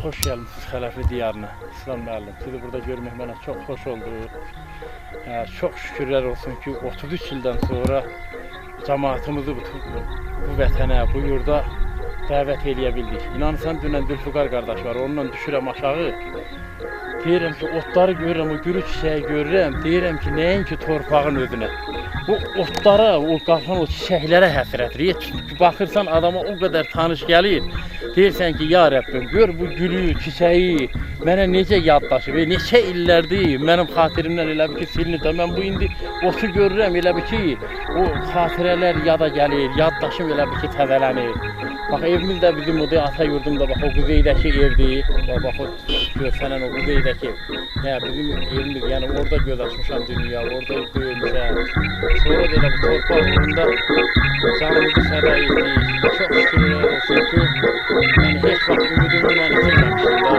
hoş geldiniz Xəlafli diyarına. İslam müəllim. Sizi burada görmək mənə çox xoş oldu. Çok şükürler olsun ki 33 yıldan sonra cemaatimizi bu vətənə, bu yurda dəvət eləyə bildik. İnanırsan dünən Dülfüqar qardaş var, onunla düşürəm aşağı. Deyirəm ki otları görürəm, o gülü çiçeği görürəm. Deyirəm ki nəinki torpağın özünə. Bu otlara, o qalxan o çiçəklere həsrətdir. Baxırsan adama o kadar tanış gəlir. Deyirsən ki ya Rəbbim gör bu gülü, çiçeği mənə necə yaddaşıb, neçə illərdir mənim xatirimdən elə bir ki silinir. Mən bu indi otu görürəm elə bir ki o xatirələr yada gəlir, yaddaşım elə bir ki təvələnir. Bax evimiz də bizim o ata yurdumda bax o quzeydəki evdir. Bax o görsənən o quzeydəki. Bizim evimiz yəni orada göz açmışam dünya, orada böyümüşəm. Sonra da elə bu torpaq uğrunda canımızı fəda etdik. Çox şükürlər olsun ki yani heç vaxt ümidimi mən itirməmişdim da.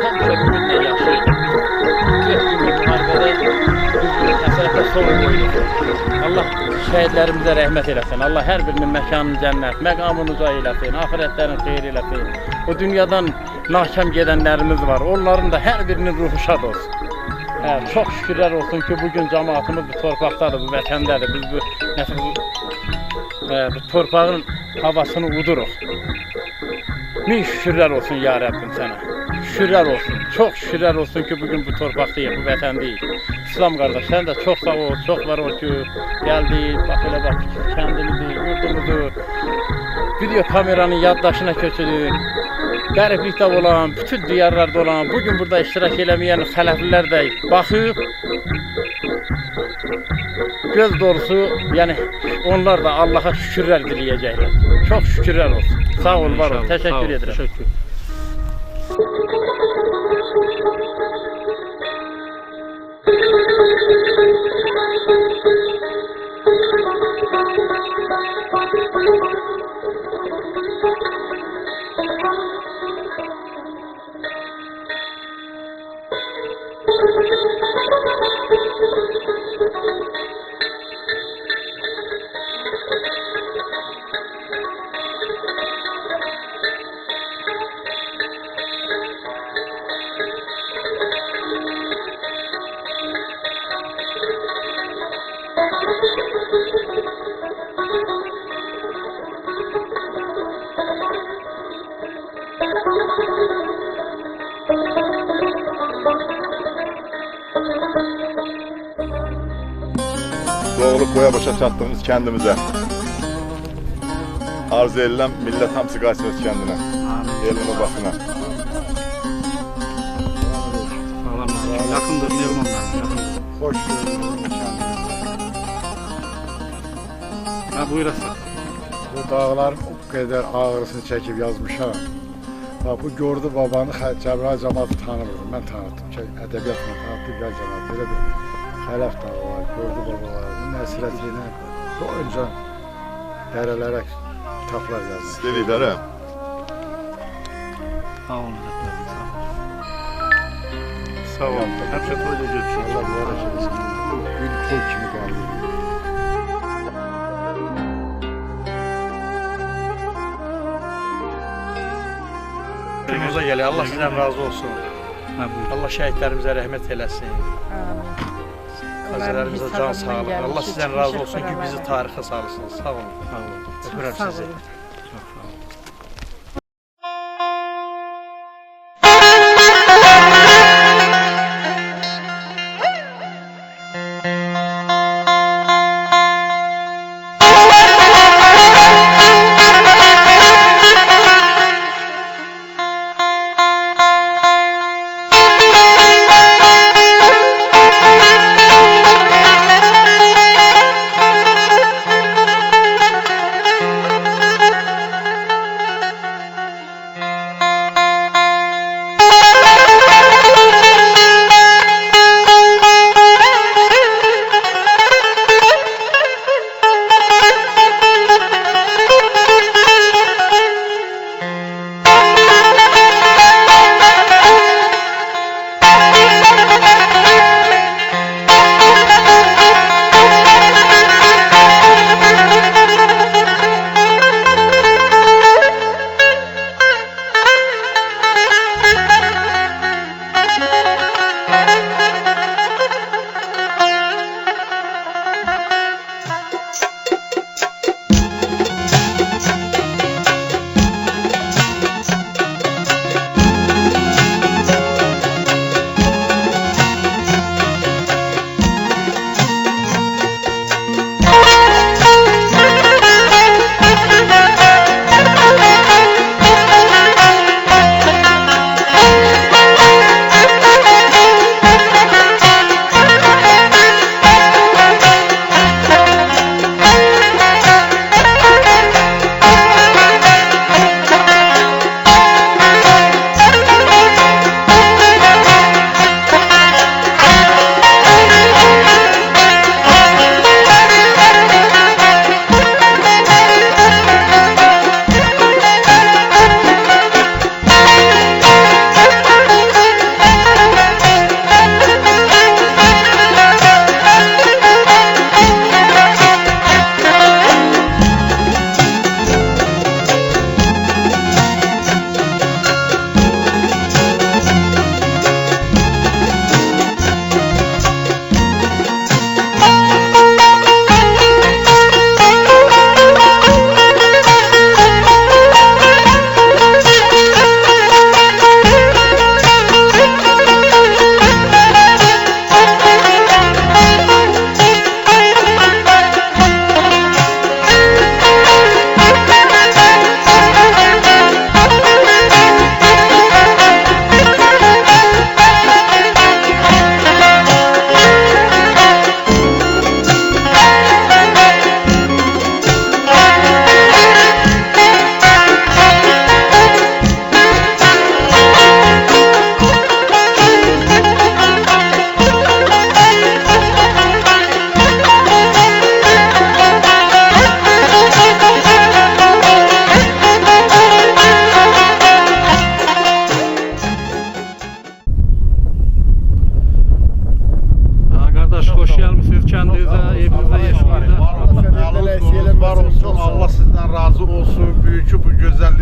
Həmişə ümidlə yaşayırdım. Getdim müharibədə biz həsrətə son qoyduq. Allah şəhidlərimizə rəhmət eləsin. Allah hər birinin məkanını cənnət, məqamını uca eləsin, ahirətlərin xeyir eləsin. O dünyadan nakam gedənlərimiz var. Onların da hər birinin ruhu şad olsun. Çok şükürler olsun ki bugün cemaatimiz bu torpaqdadır, bu vətəndədir. Biz bu torpağın havasını uduruq. Min şükürler olsun ya Rabbim sana. Şükürler olsun. Çok şükürler olsun ki bugün bu torpaqdayıq, bu vətəndəyik. İslam kardeş sen de çok sağ ol, çok var ol ki geldi, bak elə bak kendimizi, yurdumuzu, video kameranın yaddaşına köçürür. Qəriblikdə olan, bütün diyarlarda olan, bugün burada iştirak eləməyən xələflilər də baxıb, göz doğrusu, yəni onlar da Allah'a şükürlər diləyəcəklər. Çok şükürlər olsun. Sağ ol, var ol. Təşəkkür edirəm. Təşəkkür. Doğulup boya başa çattığımız kendimize. Arzu edilen millet hamsi kaçırız kendine. Eline basına. Yakındır, Nevmanlar, yakındır. Hoş gördük kendimize. Buyurasın. Bu dağların o kadar ağrısını çekip yazmışam. Bak bu gördü babanı Cəbrayıl cəmaatı tanımırdım. Ben tanıttım. Edebiyatla tanıttım. Gel cəmaat. Böyle bir xələf dağı var. Gördü babalar. Bunun əsrətiyle bu önce dərələrə kitaplar yazmış. Dedikləri. Sağ olun. Sağ olun. Həmişə toyda görüşürüz. Allah bu ara şeysin. Bir toy kimi qaldı. Başımıza geliyor. Allah sizden razı olsun. Allah şehitlerimize rahmet eylesin. Gazilerimize can sağlık. Allah sizden razı olsun ki bizi tarihe sağlasınız. Sağ olun. Öpürüm sizi.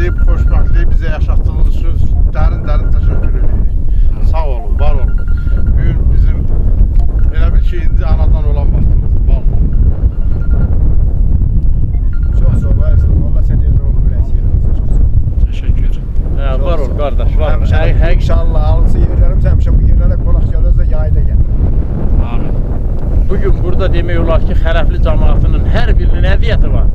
şadlığı, xoşbəxtliyi bizə yaşatdığınız üçün dərin təşəkkür edirik. Sağ olun, var olun. Bugün bizim elə bir ki, indi anadan olan vaxtımız. Vallahi. Çox sağ olasın. Valla sən yerdə olub ürəksiyirsən. Çox sağ ol. Teşekkür. Var ol kardeş, var. Həmişə inşallah alısı yerlərimiz həmişə bu yerlərə qonaq gəlirsə yayda gəl. Amin. Bugün burada demək olar ki, Xərəfli cəmaatının hər birinin əziyyəti var.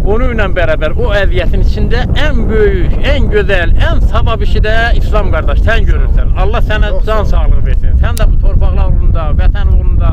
Onunla beraber o əziyyətin içində ən böyük, ən gözəl, ən savab işi də İslam qardaş, sən görürsən. Allah sənə can sağlığı versin. Sən də bu torpaqlar uğrunda, vətən uğrunda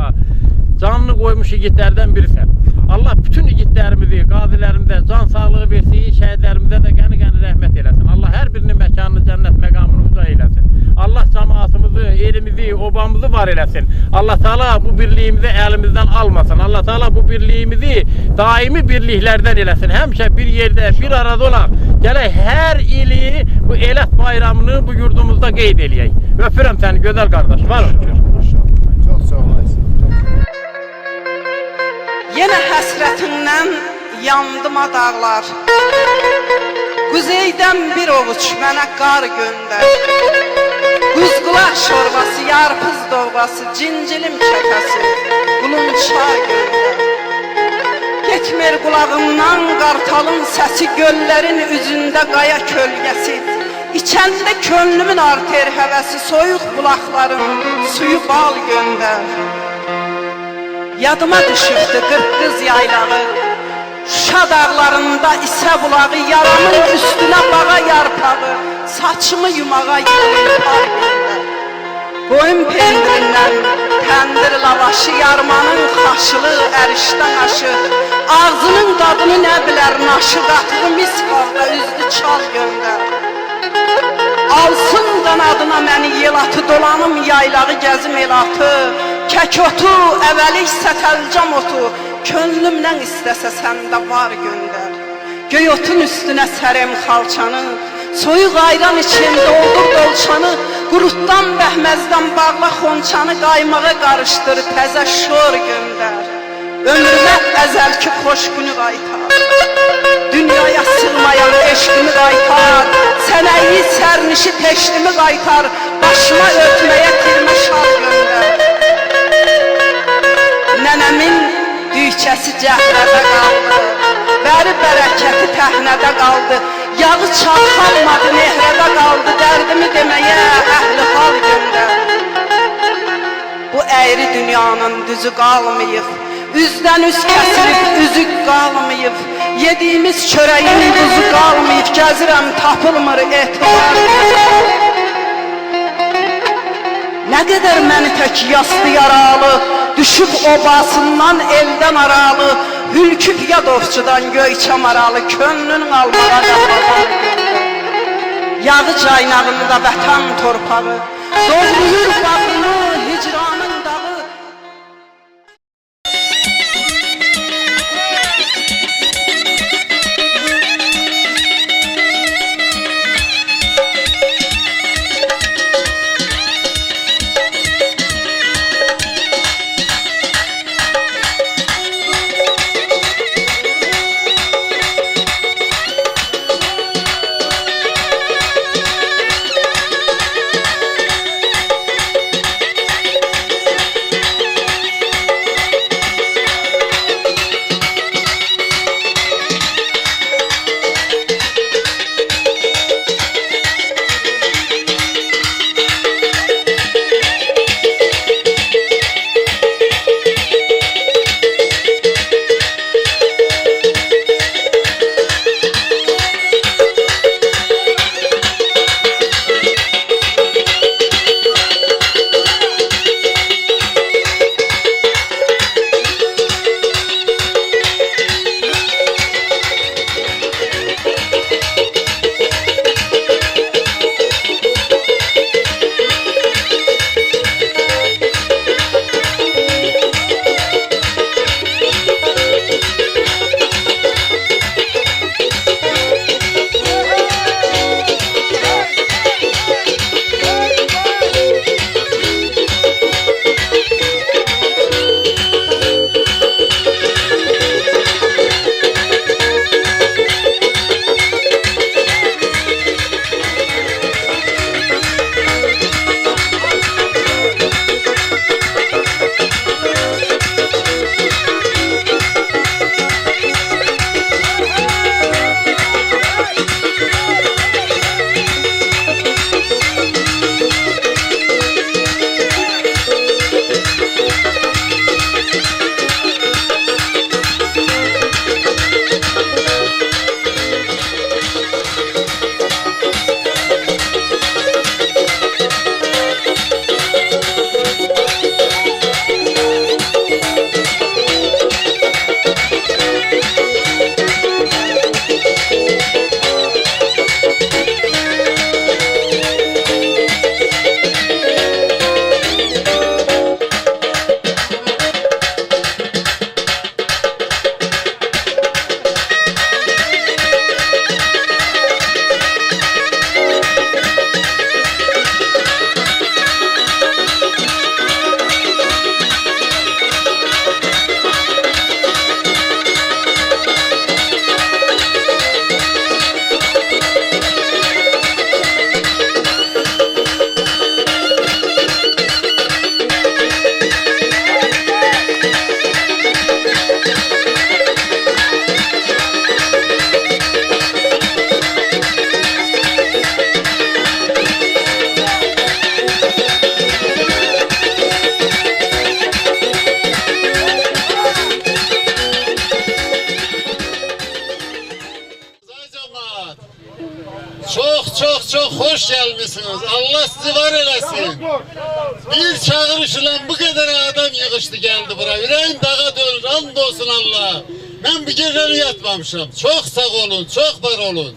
canını qoymuş igidlərdən birisən. Allah bütün igidlərimizi, qazilərimizə can sağlığı versin, şəhidlərimizə də qəni-qəni rəhmət eləsin. Allah hər birinin məkanını cənnət məqamını uca eləsin. Allah cəmaatımızı, elimizi, obamızı var eləsin. Allah Teala bu birliyimizi əlimizdən almasın. Allah Teala bu birliyimizi daimi birliklərdən eləsin. Həmişə bir yerdə, bir arada olaq. Gələk hər ili bu Elət bayramını bu yurdumuzda qeyd eləyək. Öpürəm səni gözəl qardaş. Var olun. Çox sağ olasın. Yenə həsrətindən yandım dağlar. Quzeydən bir ovuç mənə qar göndər. Quzqulaq şorbası, yarpız doğrası, cincilim kəkəsi, qulunçar göndər. Getmir qulağımdan qartalın səsi, göllərin üzündə qaya kölgəsi. İçəndə könlümün arter həvəsi, soyuq bulaqların suyu bal göndər. Yadıma düşübdü qırqız yaylağı, Şuşa dağlarında isə bulağı, yaramın üstünə bağa yarpağı, saçımı yumağa yığılır göndər. Qoyun pendirindən təndir lavaşı, yarmanın xaşılı ərişdən aşı, ağzının dadını nə bilər naşı, qatığı mis qalda üzdü çal göndər. Alsın qanadına məni yel atı, dolanım yaylağı gəzim el atı, kək otu, əvəlik sətəlcam otu, könlümdən istəsə səndə var göndər. Göy otun üstünə sərəm xalçanı, soyuq ayran içim doldur dolçanı, qurutdan bəhməzdən bağla xonçanı, qaymağa qarışdır təzə şor göndər. Ömrümə əzəlki xoş günü qaytar, dünyaya sığmayan eşqimi qaytar, sənəyi sərnişi teşdimi qaytar, başıma örtməyə tirmə şal göndər. Nənəmin düyçəsi cəhrədə qaldı, bəri bərəkəti təhnədə qaldı, yağı çalxanmadı, nehrədə qaldı, dərdimi deməyə əhli hal göndər. Bu əyri dünyanın düzü qalmayıb, üzdən üz kəsilib, üzük qalmayıb, yediyimiz çörəyin buzu qalmayıb, gəzirəm tapılmır etibar. Nə qədər məni tək yastı yaralı, düşüb obasından eldən aralı, hülküb yadovçudan göyçə maralı, könlünün almağa da bazar göndər. Yağı caynağında vətən torpağı, doğruyur bağını hicranın dağı. Çok hoş gelmişsiniz. Allah sizi var eləsin. Bir çağırışla bu kadar adam yığıştı geldi buraya. Yüreğim dağa dönür. Andolsun Allah. Ben bir gecəni yatmamışım. Çok sağ olun, çok var olun.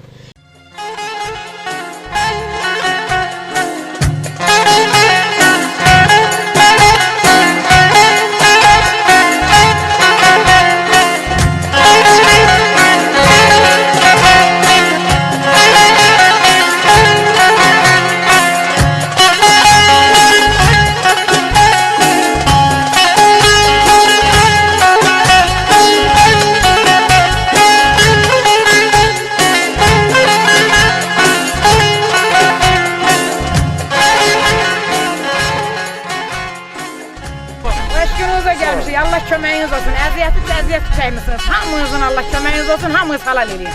Eşkınıza gelmişik. Allah köməyiniz olsun. Əziyyət çəkmişsiniz. Hamınızın Allah köməyiniz olsun. Hamınız halal edin.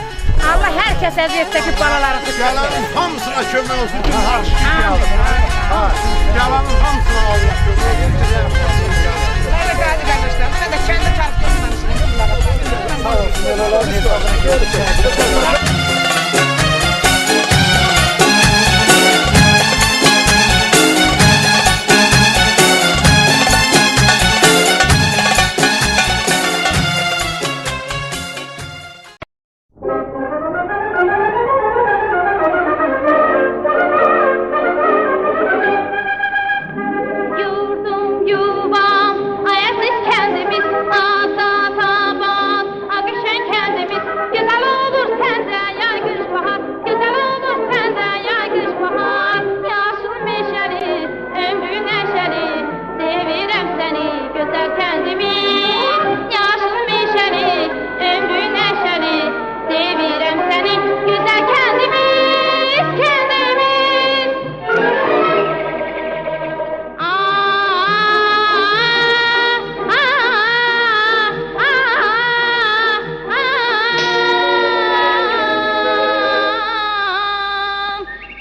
Allah hər kəs əziyyət çəkib balalarını Gələnin hamısına kömək olsun ki, hər şey gələnin hamısına Allah kömək olsun. Böyle qazi qardaşlarım. Sen de kendi tarafından Sağ olsun, elələr hesabını görürük. Yurdum yuvam, ayaksız kendimiz, ata taban, akışan kendimiz. Güzel olur sende yay kış bahar, güzel olur sende yay kış bahar. Yaşıl meşeli, ömrü neşeli, sevirem seni güzel kendimiz. Yaşıl meşeli, ömrü neşeli, sevirem seni güzel kendimiz, kendimiz.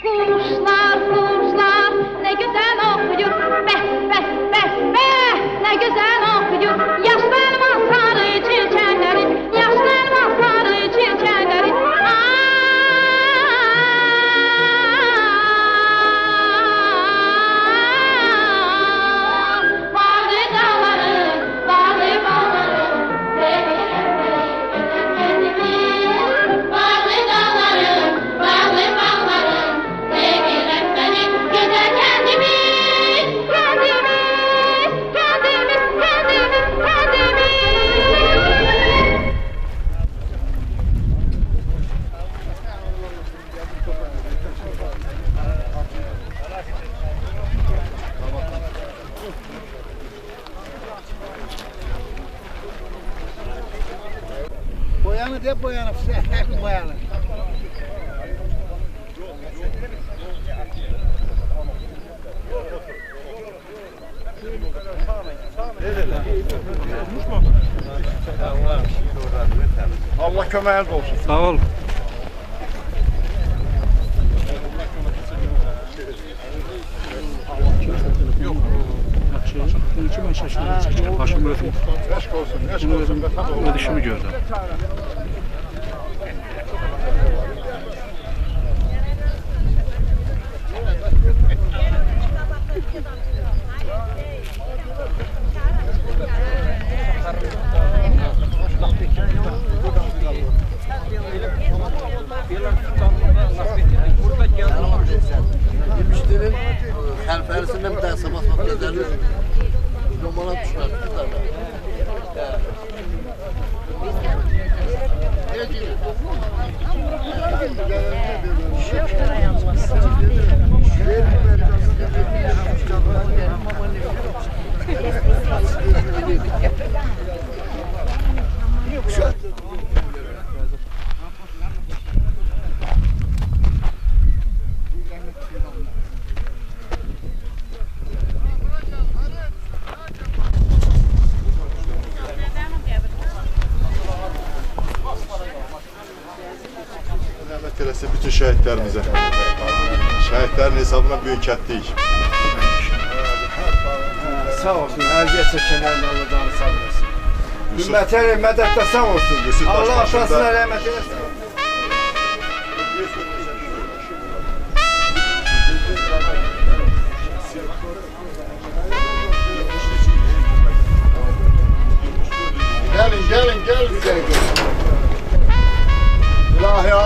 Kuşlar ne güzel okuyor. Beh beh beh beh ne güzel okuyor. Yaşlarıma sarı çiçekleri, yaşlarıma sarı çiçekleri. Bağlı dağlarım, bağlı bağlarım, seviyorum kendimi. Bağlı dağlarım, bağlı bağlarım, seviyorum seni, güzel kendimi. Kendimiz. Boyanı de boyanı, hep boyanı. Allah köməyiniz olsun. Sağ ol. Bunun için ben şaşırdım. Başım böyle Eşk olsun, eşk olsun. bu dişimi gördüm. Demişlerin helferisinden bir daha sabah gezelim. Romana düşer. Rahmet eylesin bütün şehitlerimize. Şehitlerin hesabına büyük ettik. Sağ olsun, əziyyət çəkənlərin Allah'dan sağ olasın. Hümmətə mədətdə sağ olsun. Yusuf Allah Başbaşı'nda- atasına rəhmət eylesin.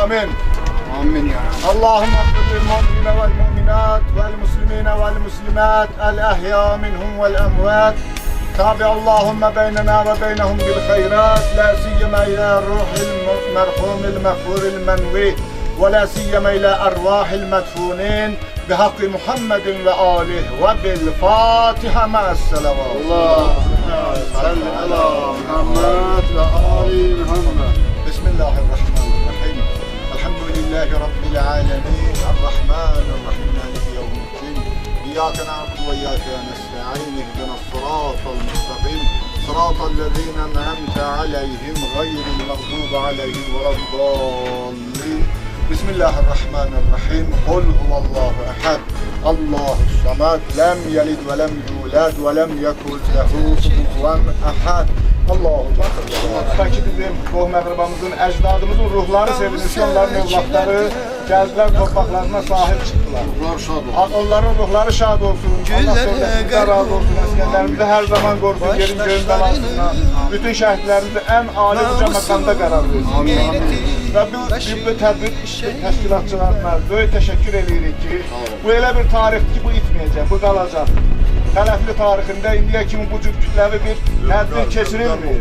آمين آمين يا رب اللهم اغفر للمؤمنين والمؤمنات والمسلمين والمسلمات الأحياء منهم والأموات تابع اللهم بيننا وبينهم بالخيرات لا سيما إلى روح المرحوم المغفور المنوي ولا سيما إلى أرواح المدفونين بحق محمد وآله وبالفاتحة مع الصلوات اللهم صل على محمد وآل محمد بسم الله الرحمن الرحيم الحمد لله رب العالمين الرحمن الرحيم مالك يوم الدين إياك نعبد وإياك نستعين اهدنا الصراط المستقيم صراط الذين أنعمت عليهم غير المغضوب عليهم ولا الضالين بسم الله الرحمن الرحيم قل هو الله أحد الله الصمد لم يلد ولم يولد ولم يكن له كفوا أحد Allah'ım. Tutaq ki bizim qohum əqrabamızın, əcdadımızın ruhları sevinirsə, onların evlatları gəldilər, torpaqlarına sahib çıxdılar. Ruhları şad olsun. Onların ruhları şad olsun. Allah sözlərimizdən razı olsun. Əskərlərimizi hər zaman qorusun, yerin göyündən alsınlar. Bütün şəhidlərimizi ən ali uca məqamda qərar versin. Və biz bu tədbir təşkilatçılarına böyük təşəkkür edirik ki, bu elə bir tarixdir ki, bu itməyəcək, bu qalacaq. Tələfli tarixində indiyə kimi bu cür kütləvi bir tədbir keçirilmir.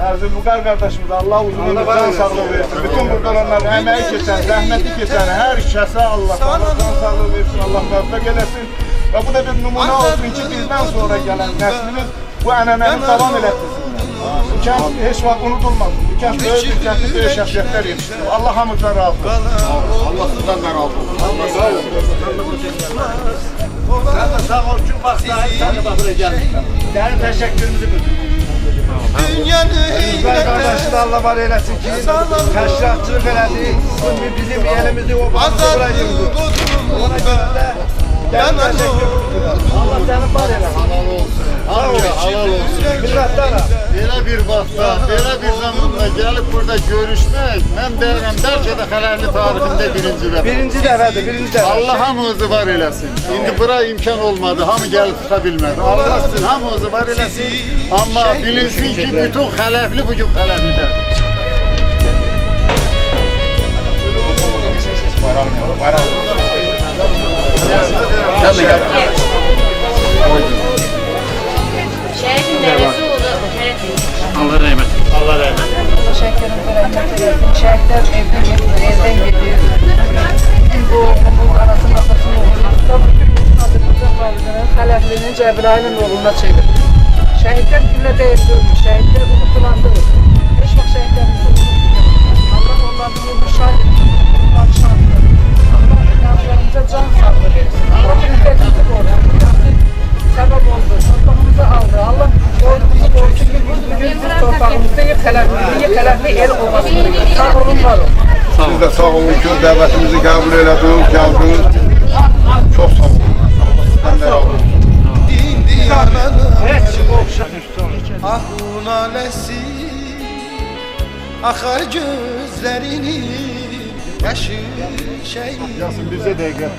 Ərzülbuqar qardaşımıza Allah uzun ömür can sağlığı versin. Bütün burada olanların əməyi keçən, zəhməti keçən hər kəsə Allah can sağlığı versin, Allah müvəffəq eləsin. Və bu da bir nümunə olsun ki, bizdən sonra gələn nəslimiz bu ənənəni davam elətdirsinlər. Bu kənd heç vaxt unudulmasın. Bu kənd böyük bir kəndli, böyük şəxsiyyətlər yetişdir. Allah hamımızdan razı olsun. Allah sizdən də razı olsun. Allah sağ olun. Sen de sağ ol ki bak sen de bak buraya geldin. Senin teşekkürümüzü bildirin. Bizler kardeşler Allah var eylesin ki teşkilatçılık elədi. Bizim elimizi o bağımızı bırakıyordu. Ona göre de gelin teşekkür. Allah senin var eylesin. Halal olsun. Halal olsun. Milletlerle. Belə bir vaxtda, belə bir zamanda gəlib burada görüşmək, mən deyirəm, bəlkə də Xələrli tarixində birinci dəfə. Birinci dəfədir, birinci dəfə. Allah hamımızı var eləsin. İndi bura imkan olmadı, hamı gəlib çıxa bilmədi. Allah sizin hamımızı var eləsin. Amma bilinsin ki, bütün Xələfli bugün Xələflidir. Şehrin neresi oldu? Allah rahmet. Allah rahmet. Teşekkürüm ederim. Şehitler evden geliyor, evden geliyor. Bu anasının atasının oğlunda adımızın validinin Xələflinin Cəbrayilin oğluna çevir. Şehitler gülle değil, şehitler unutulandı. Hiç bak şehitlerimizi unutmuyor. Allah onların ruhu şahit, onların şahitler. Allah inançlarımıza can sağlığı versin. Allah ülkemizi korusun. Sebep oldu, torpağımızı aldı. Allah boynumuzu korusun ki bugün biz torpağımızda Xələfli el olmasın. Sağ olun, var olun. Siz de sağ olun ki dəvətimizi qəbul elədiniz, gəldiniz. Çox sağ olun. Sizdən də razı olsun. Ahruna nesi akar gözlerini yaşı şey Yasin bize de gel.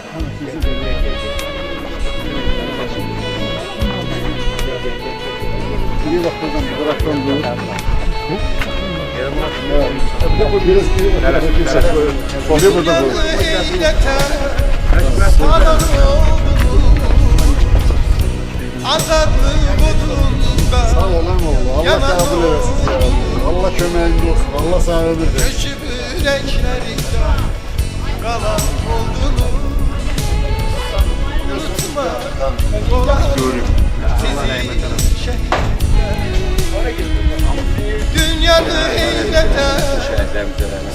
Bir bak buradan bıraktan dur. Bir de bu biraz bir burada dur. azadlı bodrumda Sağ ol oğlum. Allah kabul etsin. Allah kömeğinde olsun. Allah sana ömür versin. göçüp yüreklerinde kalan olduğunu unutma olan sizi dünyanı eylete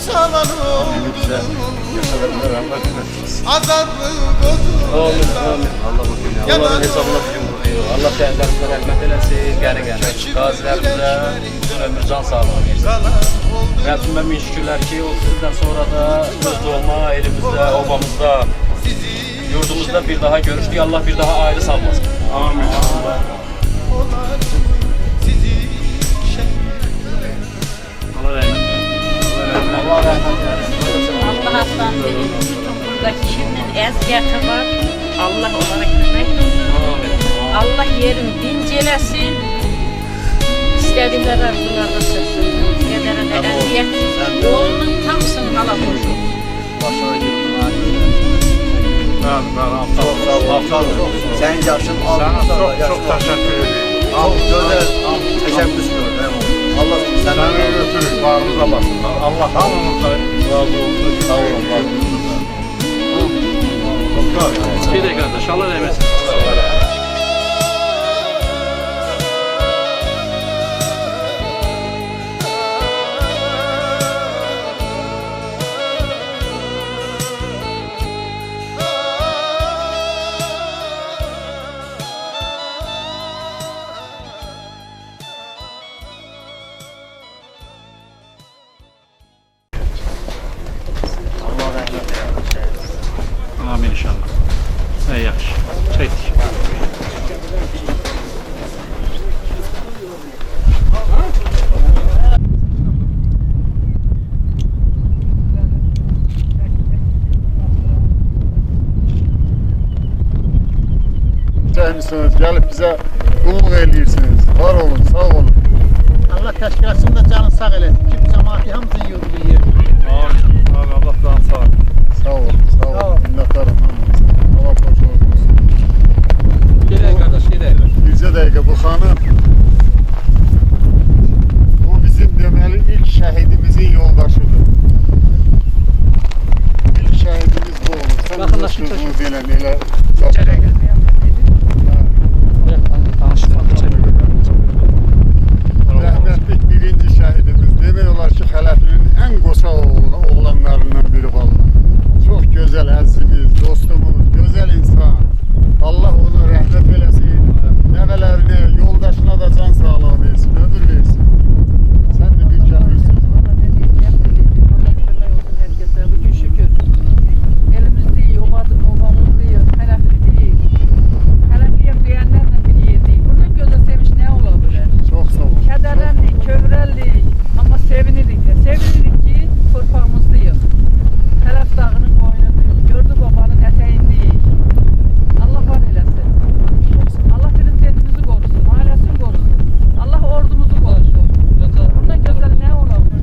salan olduğunu azadlı bodrumda Onların hesabına bizim Allah şəhidlərimizə rəhmət eləsin, gəlin. Qazilərimizə uzun ömür can sağlığı versin. Rəbbimə min şükürlər ki, o sizdən sonra da öz doğma elimizdə, obamızda, yurdumuzda bir daha görüşdük. Allah bir daha ayrı salmasın. Amin. Allah rəhmət. Allah rəhmət. Allah aslanların bütün buradaki şimdinin əziyyəti var. Allah onlara gitmek. Allah yerin dincelesin. İstedikleri arzularda sözsün. Gedere de əziyyət. Yolunun tamsını hala koşun. sağ ol. Senin yaşın Sana altında. çok teşekkür ederim. Çok güzel teşebbüs gördüm. Allah senden Seni götürür, bağrınıza basın. Allah hamınıza razı olsun. Sağ olun, var olun. Bir de kardeş, Allah rahmet eylesin. Amin inşallah. İyi yaxşı. Çektik. Sevmişsiniz, gelip bize kulluk ediyorsunuz. Var olun, sağ olun. Allah təşkilatını da canı sağ eləsin ki, bu cəmaati hamısını yurdu yer. Amin. Allah daha sağ olun. Sağ olun, sağ olun. Minnettarım hamınıza. Allah hoşunuz olsun. Gidelim kardeş, gidelim. Bircə dəqiqə bu xanım. Bu bizim deməli ilk şəhidimizin yoldaşıdır. İlk şəhidimiz bu olur. Sən Yaxınlaşın, bunu bilən elə zaten. Rəhmətlik birinci şəhidimiz. Demək olar ki, Xələflinin ən qoça oğlanlarından biri vallahi. Çox gözəl əzizimiz, dostumuz, gözəl insan. Allah onu rəhmət eləsin. Nəvələrini, yoldaşına da can sağlığı versin, ömür versin. Sən də bir kəlmə söz var. Bugün şükür. Elimizdeyiz, obamızdeyiz, Xələfliyiz. Xələfliyəm deyənlərlə bir yerdeyiz. Bundan gözəl sevinç nə ola bilər? Çox sağ olun. Kədərləndik, kövrəldik, amma sevinirik də. Sevinirik ki, torpağımızdayıq. Xələf dağının qoynundayıq, gördü babanın ətəyindəyik. Allah var eləsin. Allah prinsiyetimizi qorusun, ailəsini qorusun. Allah ordumuzu qorusun. Bundan gözəl nə ola bilər?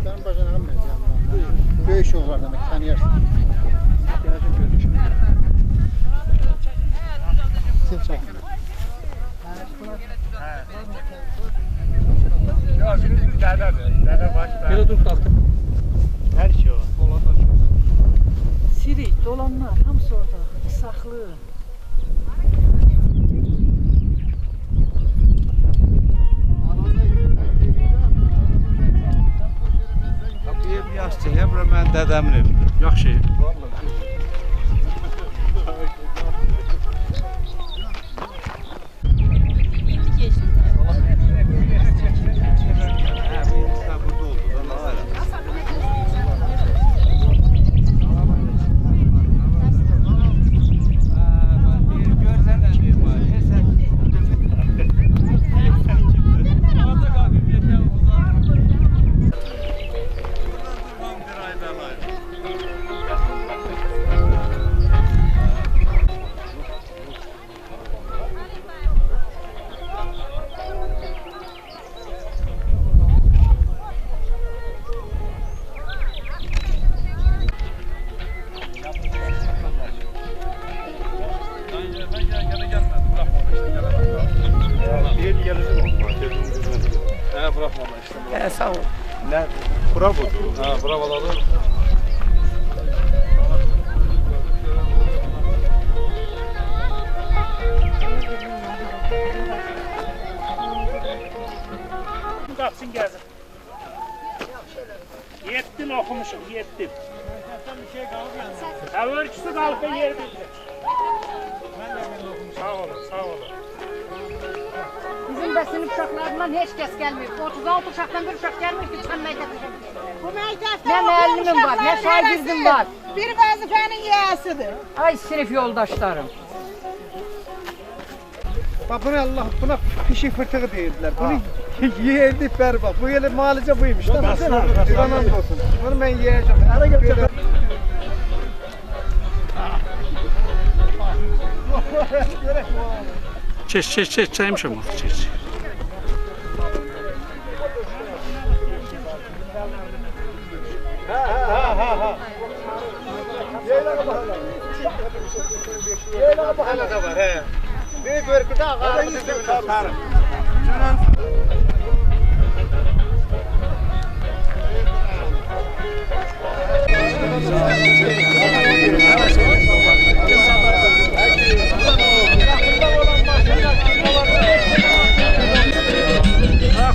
Benim bacanağım ne canım? Böyük oğlar demek, tanıyarsın. Sen çek. Ya şimdi dede baş ver. Böyle dur kalktım. Her şey var. Sirik, dolanlar, hamısı orada. Saklı. Kapıya bir yaş çekeyim, ben dedemin evinde. Yaxşı. Burada oldu da nazar. Sağ ol. Ne? Bravo. Ha, bravo. Kalksın gelsin. Yettin okumuşum, yettin. Ölçüsü kalkın yer bildi. Sağ olun, sağ olun. Bizim de sınıf uşaqlarından heç kəs gəlmir. 36 uşaqdan bir uşaq gəlmir ki, çıxan məktəbə. Bu məktəbdə nə müəllimim var, nə şagirdim var. Bir vəzifənin yiyəsidir. Ay sinif yoldaşlarım. Bak buna pişik fırtığı deyirdiler. Bunu yerdik bər bak. Bu yerli malıca buymuş. Duran olsun. Bunu ben yiyeceğim. Ara götüreceğim. Çeç, çaymışım oldu, çeç. Hala da var he. Bir görküde ağarımızı sarı.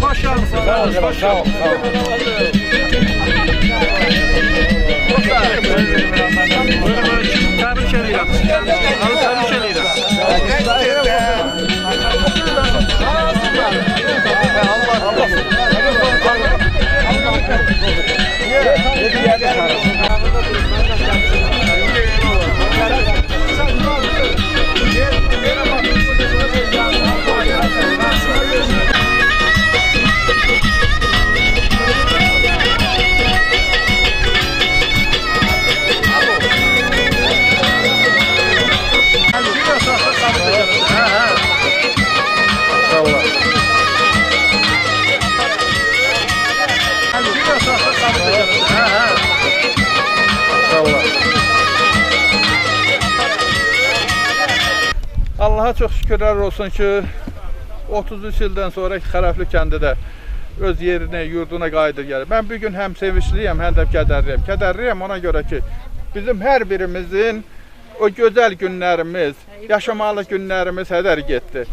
Hoş geldin. Sağ ol, sağ ol. Tebrik ederim. Tebrik Allah'a çok şükürler olsun ki 33 ildən sonra Xələfli kəndi də öz yerinə, yurduna qayıdır gəlir. Mən bugün həm sevinçliyəm, həm də kədərliyəm. Kədərliyəm ona görə ki, bizim hər birimizin o gözəl günlərimiz, yaşamalı günlərimiz hədər getdi.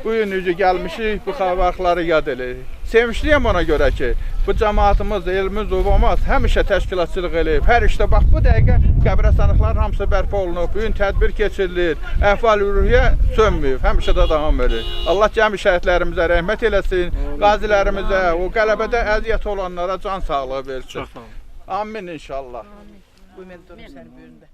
Bu gün necə gəlmişik, bu vaxtları yad edirik. Sevinçliyəm ona görə ki, bu cəmaatımız, elimiz, obamız həmişə təşkilatçılıq eləyib. Hər işdə bax bu dəqiqə qəbirstanlıqların hamısı bərpa olunub, bu gün tədbir keçirilir, əhval-ruhiyyə sönməyib, həmişə də davam edir. Allah cəmi şəhidlərimizə rəhmət eləsin, qazilərimizə, o qələbədə əziyyət olanlara can sağlığı versin. Amin inşallah. Bu mən durum sənin böyündə.